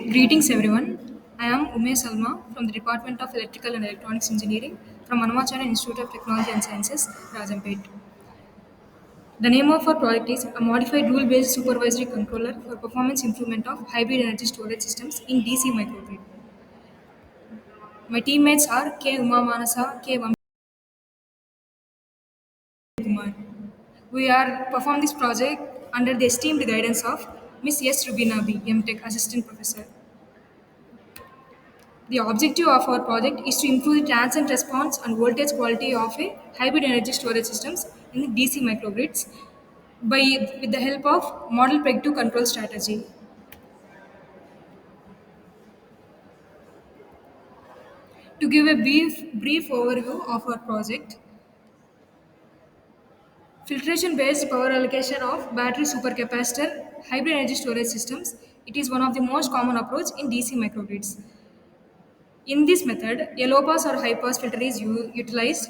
Greetings everyone. I am Ume Salma from the Department of Electrical and Electronics Engineering from Anamachana Institute of Technology and Sciences, Rajampet. The name of our project is a modified rule-based supervisory controller for performance improvement of hybrid energy storage systems in DC microgrid. My teammates are K. Uma Manasa, K. Kumar. We are perform this project under the esteemed guidance of Miss S. Rubina B. M.Tech Assistant Professor. The objective of our project is to improve the transient response and voltage quality of a hybrid energy storage systems in the DC microgrids by with the help of model peg to control strategy. To give a brief overview of our project, filtration based power allocation of battery supercapacitor hybrid energy storage systems. It is one of the most common approach in DC microgrids. In this method, a low pass or high pass filter is utilized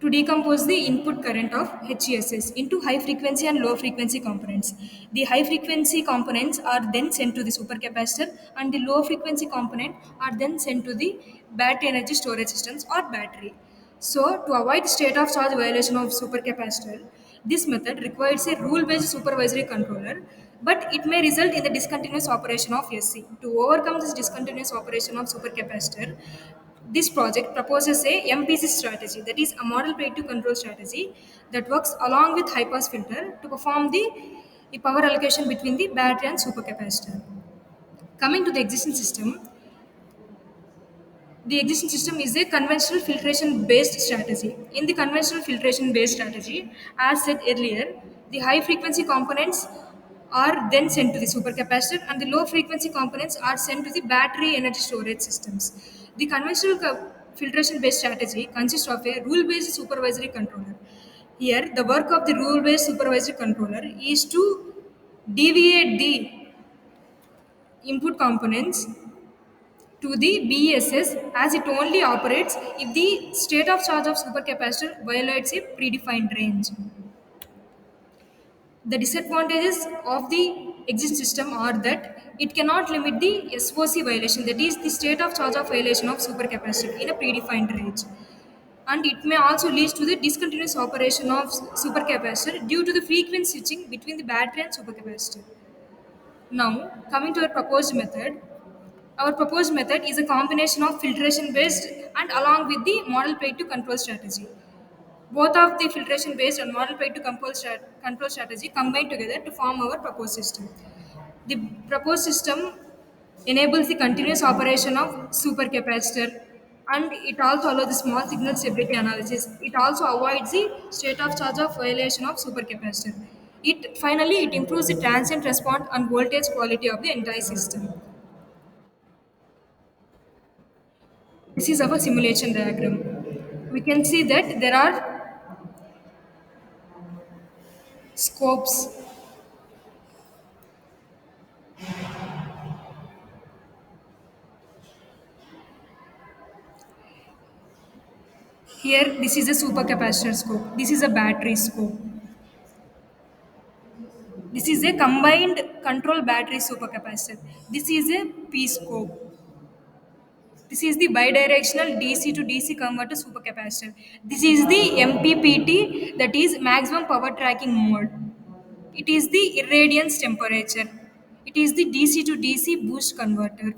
to decompose the input current of HESS into high frequency and low frequency components. The high frequency components are then sent to the supercapacitor and the low frequency component are then sent to the battery energy storage systems or battery. So to avoid state of charge violation of supercapacitor, this method requires a rule-based supervisory controller, but it may result in the discontinuous operation of SC. To overcome this discontinuous operation of supercapacitor, this project proposes a MPC strategy, that is a model predictive control strategy that works along with high pass filter to perform the power allocation between the battery and supercapacitor. Coming to the existing system, the existing system is a conventional filtration based strategy. In the conventional filtration based strategy, as said earlier, the high frequency components are then sent to the supercapacitor and the low frequency components are sent to the battery energy storage systems. The conventional filtration based strategy consists of a rule based supervisory controller. Here, the work of the rule based supervisory controller is to deviate the input components to the BESS as it only operates if the state of charge of supercapacitor violates a predefined range. The disadvantages of the existing system are that it cannot limit the SOC violation, that is the state of charge of violation of supercapacitor in a predefined range. And it may also lead to the discontinuous operation of supercapacitor due to the frequent switching between the battery and supercapacitor. Now, coming to our proposed method, our proposed method is a combination of filtration based and along with the model paid to control strategy. Both of the filtration based and model paid to control strategy combine together to form our proposed system. The proposed system enables the continuous operation of supercapacitor and it also allows the small signal stability analysis. It also avoids the state of charge of violation of supercapacitor. It improves the transient response and voltage quality of the entire system. This is our simulation diagram. We can see that there are scopes. Here, this is a supercapacitor scope. This is a battery scope. This is a combined control battery supercapacitor. This is a P scope. This is the bidirectional DC to DC converter supercapacitor. This is the MPPT, that is maximum power tracking mode. It is the irradiance temperature. It is the DC to DC boost converter.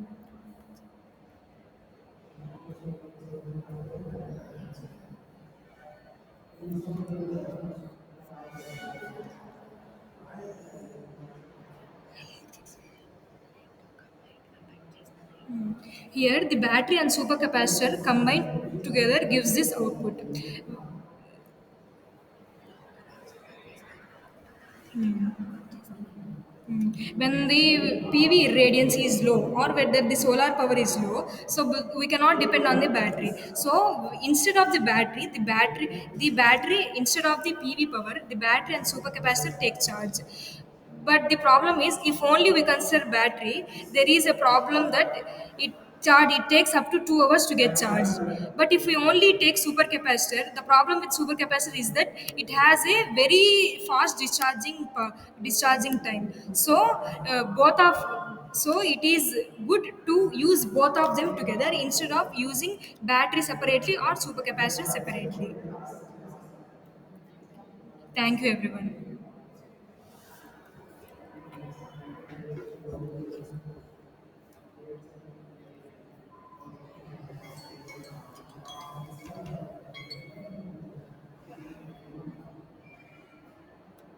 Here, the battery and supercapacitor combined together gives this output. When the PV irradiance is low or whether the solar power is low, so we cannot depend on the battery. So instead of the battery instead of the PV power, the battery and supercapacitor take charge. But the problem is, if only we consider battery, there is a problem that it charge, it takes up to 2 hours to get charged. But if we only take supercapacitor, the problem with supercapacitor is that it has a very fast discharging time. So both of so it is good to use both of them together instead of using battery separately or supercapacitor separately. Thank you everyone.